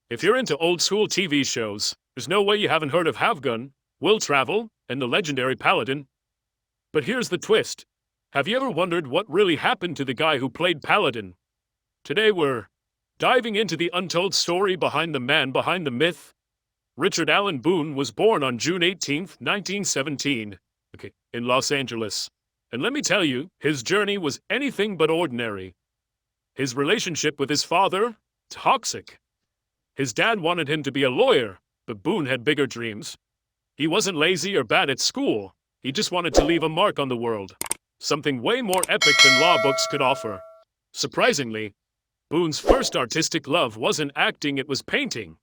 If you're into old-school TV shows, there's no way you haven't heard of Have Gun, Will Travel, and the legendary Paladin. But here's the twist. Have you ever wondered what really happened to the guy who played Paladin? Today we're diving into the untold story behind the man behind the myth. Richard Allen Boone was born on June 18, 1917, in Los Angeles. And let me tell you, his journey was anything but ordinary. His relationship with his father, toxic. His dad wanted him to be a lawyer, but Boone had bigger dreams. He wasn't lazy or bad at school. He just wanted to leave a mark on the world. Something way more epic than law books could offer. Surprisingly, Boone's first artistic love wasn't acting, it was painting.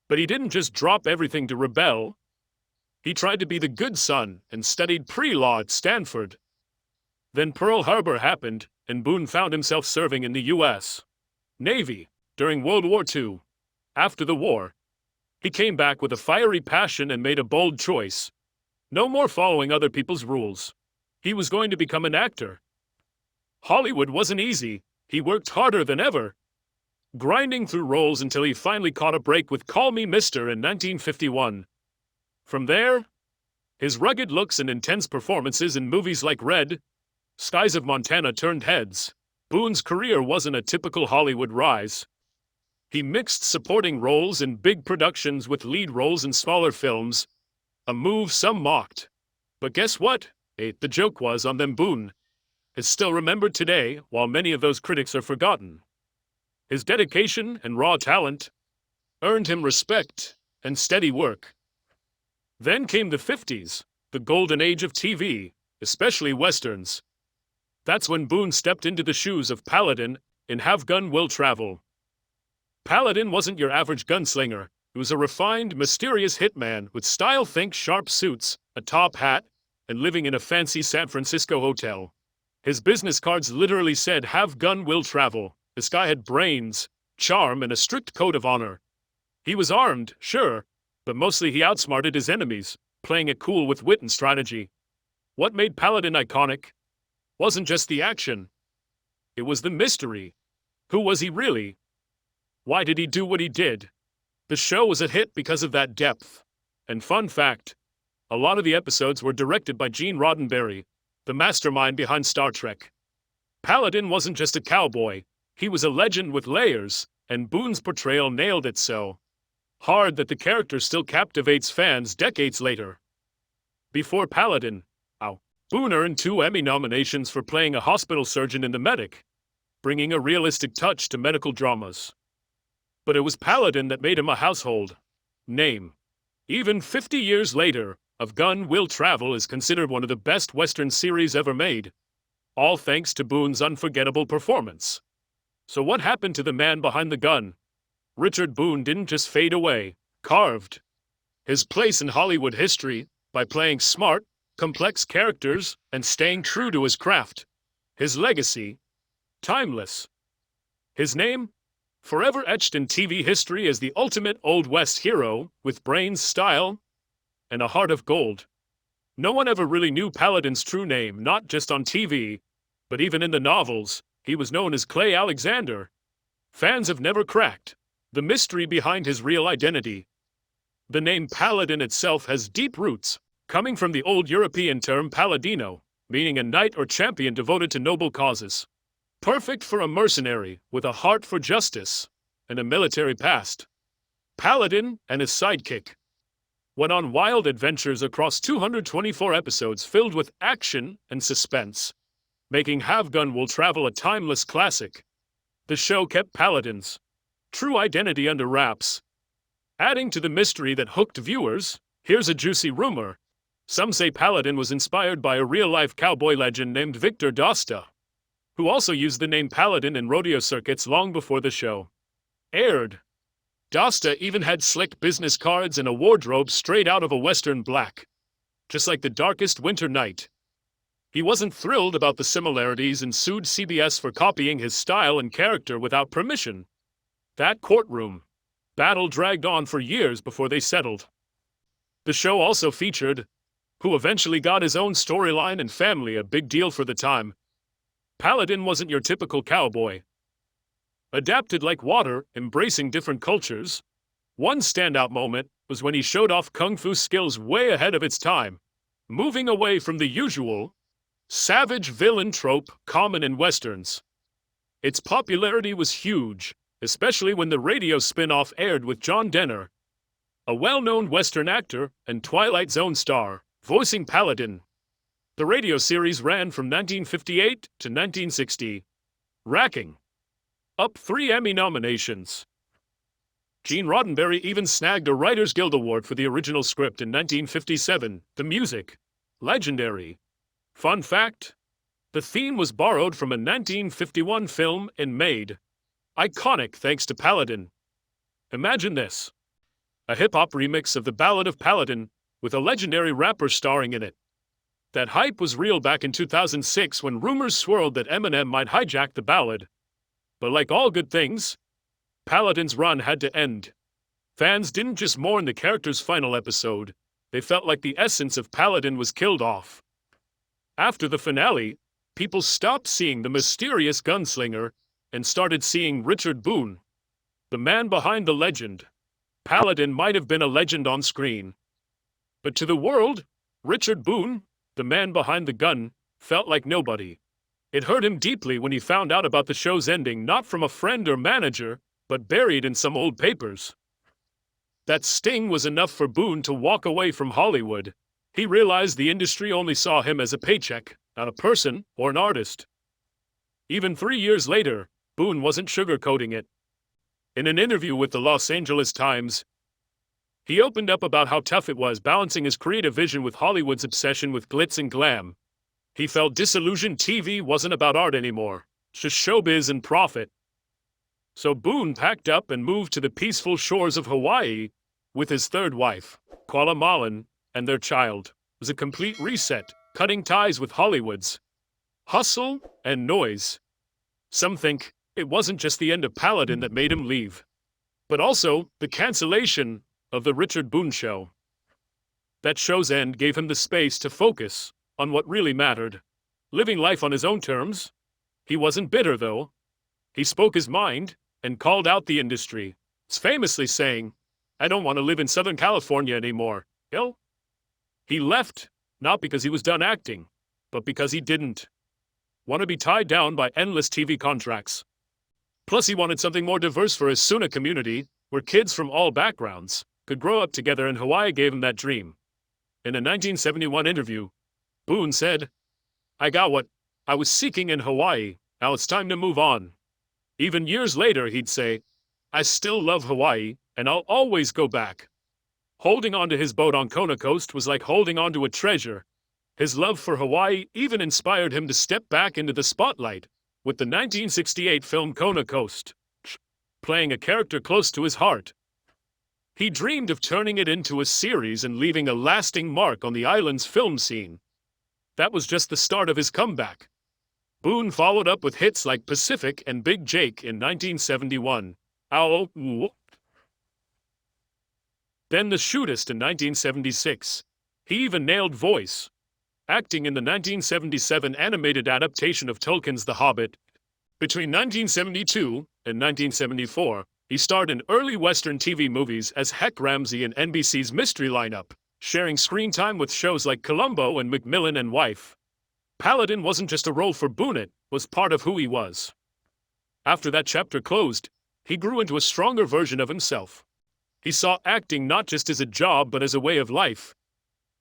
But he didn't just drop everything to rebel. He tried to be the good son and studied pre-law at Stanford. Then Pearl Harbor happened, and Boone found himself serving in the U.S. Navy during World War II. After the war, he came back with a fiery passion and made a bold choice. No more following other people's rules. He was going to become an actor. Hollywood wasn't easy. He worked harder than ever, grinding through roles until he finally caught a break with Call Me Mister in 1951. From there, his rugged looks and intense performances in movies like Red, Skies of Montana turned heads. Boone's career wasn't a typical Hollywood rise. He mixed supporting roles in big productions with lead roles in smaller films, a move some mocked. But guess what? The joke was on them. Boone is still remembered today, while many of those critics are forgotten. His dedication and raw talent earned him respect and steady work. Then came the 50s, the golden age of TV, especially westerns. That's when Boone stepped into the shoes of Paladin in Have Gun, Will Travel. Paladin wasn't your average gunslinger. He was a refined, mysterious hitman with style. Think sharp suits, a top hat, and living in a fancy San Francisco hotel. His business cards literally said, "Have Gun, Will Travel." This guy had brains, charm, and a strict code of honor. He was armed, sure, but mostly he outsmarted his enemies, playing it cool with wit and strategy. What made Paladin iconic wasn't just the action. It was the mystery. Who was he really? Why did he do what he did? The show was a hit because of that depth. And fun fact, a lot of the episodes were directed by Gene Roddenberry, the mastermind behind Star Trek. Paladin wasn't just a cowboy. He was a legend with layers, and Boone's portrayal nailed it so hard that the character still captivates fans decades later. Before Paladin, Boone earned 2 Emmy nominations for playing a hospital surgeon in The Medic, bringing a realistic touch to medical dramas. But it was Paladin that made him a household name. Even 50 years later, Have Gun, Will Travel is considered one of the best Western series ever made, all thanks to Boone's unforgettable performance. So what happened to the man behind the gun? Richard Boone didn't just fade away, carved his place in Hollywood history by playing smart, complex characters and staying true to his craft. His legacy, timeless. His name, forever etched in TV history as the ultimate Old West hero with brains, style, and a heart of gold. No one ever really knew Paladin's true name, not just on TV, but even in the novels. He was known as Clay Alexander. Fans have never cracked the mystery behind his real identity. The name Paladin itself has deep roots, coming from the old European term Paladino, meaning a knight or champion devoted to noble causes. Perfect for a mercenary with a heart for justice and a military past. Paladin and his sidekick went on wild adventures across 224 episodes filled with action and suspense, making Have Gun, Will Travel a timeless classic. The show kept Paladin's true identity under wraps, adding to the mystery that hooked viewers. Here's a juicy rumor. Some say Paladin was inspired by a real-life cowboy legend named Victor Dosta, who also used the name Paladin in rodeo circuits long before the show aired. Dosta even had slick business cards and a wardrobe straight out of a Western black, just like the darkest winter night. He wasn't thrilled about the similarities and sued CBS for copying his style and character without permission. That courtroom battle dragged on for years before they settled. The show also featured who eventually got his own storyline and family, a big deal for the time. Paladin wasn't your typical cowboy. adapted like water, embracing different cultures. One standout moment was when he showed off kung fu skills way ahead of its time, moving away from the usual savage villain trope common in westerns. Its popularity was huge, especially when the radio spin-off aired with John Denner, a well-known Western actor and Twilight Zone star, voicing Paladin. The radio series ran from 1958 to 1960, racking up 3 Emmy nominations. Gene Roddenberry even snagged a Writers Guild Award for the original script in 1957. The music, legendary. Fun fact, the theme was borrowed from a 1951 film and made iconic thanks to Paladin. Imagine this. A hip-hop remix of the Ballad of Paladin, with a legendary rapper starring in it. That hype was real back in 2006 when rumors swirled that Eminem might hijack the ballad. But like all good things, Paladin's run had to end. Fans didn't just mourn the character's final episode, they felt like the essence of Paladin was killed off. After the finale, people stopped seeing the mysterious gunslinger and started seeing Richard Boone, the man behind the legend. Paladin might have been a legend on screen, but to the world, Richard Boone, the man behind the gun, felt like nobody. It hurt him deeply when he found out about the show's ending, not from a friend or manager, but buried in some old papers. That sting was enough for Boone to walk away from Hollywood. He realized the industry only saw him as a paycheck, not a person or an artist. Even 3 years later, Boone wasn't sugarcoating it. In an interview with the Los Angeles Times, he opened up about how tough it was balancing his creative vision with Hollywood's obsession with glitz and glam. He felt disillusioned TV wasn't about art anymore, just showbiz and profit. So Boone packed up and moved to the peaceful shores of Hawaii with his third wife, Kuala Malin, and their child. It was a complete reset, cutting ties with Hollywood's hustle and noise. Some think it wasn't just the end of Paladin that made him leave, but also the cancellation of the Richard Boone Show. That show's end gave him the space to focus on what really mattered, living life on his own terms. He wasn't bitter, though. He spoke his mind and called out the industry, famously saying, "I don't want to live in Southern California anymore." He left, not because he was done acting, but because he didn't want to be tied down by endless TV contracts. Plus, he wanted something more diverse for his Suna community, where kids from all backgrounds could grow up together, and Hawaii gave him that dream. In a 1971 interview, Boone said, "I got what I was seeking in Hawaii, now it's time to move on." Even years later, he'd say, "I still love Hawaii, and I'll always go back." Holding onto his boat on Kona Coast was like holding onto a treasure. His love for Hawaii even inspired him to step back into the spotlight with the 1968 film Kona Coast, playing a character close to his heart. He dreamed of turning it into a series and leaving a lasting mark on the island's film scene. That was just the start of his comeback. Boone followed up with hits like Pacific and Big Jake in 1971. Then The Shootist in 1976. He even nailed voice acting in the 1977 animated adaptation of Tolkien's The Hobbit. Between 1972 and 1974, he starred in early Western TV movies as Heck Ramsey in NBC's Mystery Lineup, sharing screen time with shows like Columbo and Macmillan and Wife. Paladin wasn't just a role for Boone, it was part of who he was. After that chapter closed, he grew into a stronger version of himself. He saw acting not just as a job but as a way of life.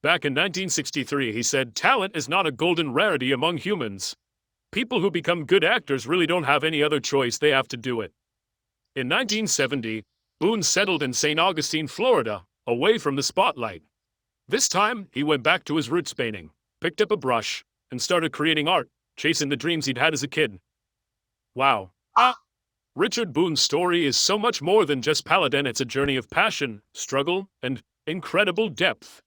Back in 1963, he said, "Talent is not a golden rarity among humans. People who become good actors really don't have any other choice, they have to do it." In 1970, Boone settled in St. Augustine, Florida, away from the spotlight. This time, he went back to his roots painting, picked up a brush, and started creating art, chasing the dreams he'd had as a kid. Wow. Richard Boone's story is so much more than just Paladin. It's a journey of passion, struggle, and incredible depth.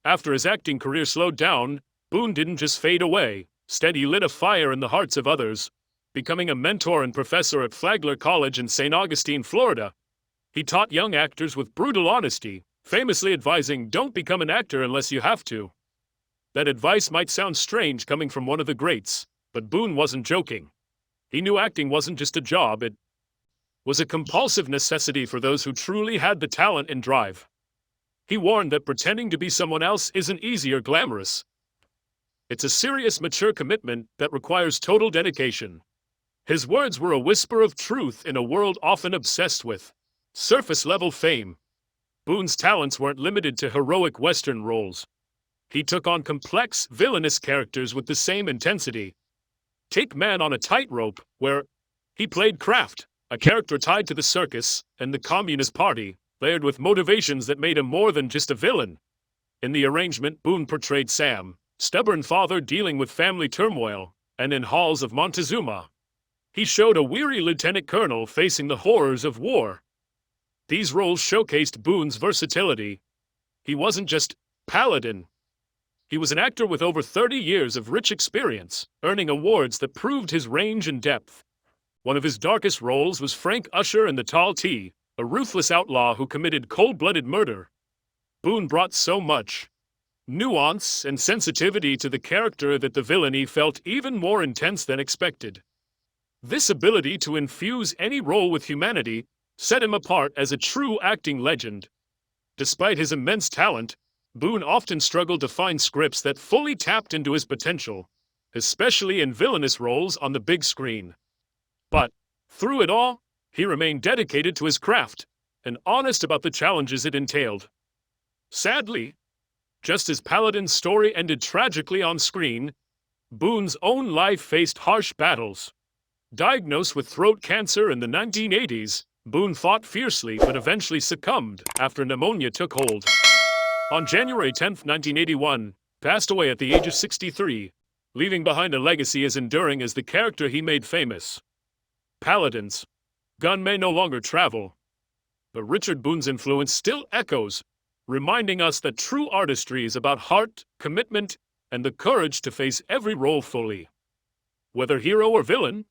After his acting career slowed down, Boone didn't just fade away. Instead, he lit a fire in the hearts of others, becoming a mentor and professor at Flagler College in St. Augustine, Florida. He taught young actors with brutal honesty, famously advising, "Don't become an actor unless you have to." That advice might sound strange coming from one of the greats, but Boone wasn't joking. He knew acting wasn't just a job, it was a compulsive necessity for those who truly had the talent and drive. He warned that pretending to be someone else isn't easy or glamorous. It's a serious, mature commitment that requires total dedication. His words were a whisper of truth in a world often obsessed with surface-level fame. Boone's talents weren't limited to heroic Western roles. He took on complex, villainous characters with the same intensity. Take Man on a Tightrope, where he played Kraft, a character tied to the circus and the Communist Party, layered with motivations that made him more than just a villain. In The Arrangement, Boone portrayed Sam, stubborn father dealing with family turmoil, and in Halls of Montezuma, he showed a weary lieutenant colonel facing the horrors of war. These roles showcased Boone's versatility. He wasn't just Paladin. He was an actor with over 30 years of rich experience, earning awards that proved his range and depth. One of his darkest roles was Frank Usher in The Tall T, a ruthless outlaw who committed cold-blooded murder. Boone brought so much nuance and sensitivity to the character that the villainy felt even more intense than expected. This ability to infuse any role with humanity set him apart as a true acting legend. Despite his immense talent, Boone often struggled to find scripts that fully tapped into his potential, especially in villainous roles on the big screen. But, through it all, he remained dedicated to his craft and honest about the challenges it entailed. Sadly, just as Paladin's story ended tragically on screen, Boone's own life faced harsh battles. Diagnosed with throat cancer in the 1980s, Boone fought fiercely but eventually succumbed after pneumonia took hold. On January 10, 1981, passed away at the age of 63, leaving behind a legacy as enduring as the character he made famous. Paladin's gun may no longer travel, but Richard Boone's influence still echoes, reminding us that true artistry is about heart, commitment, and the courage to face every role fully. Whether hero or villain,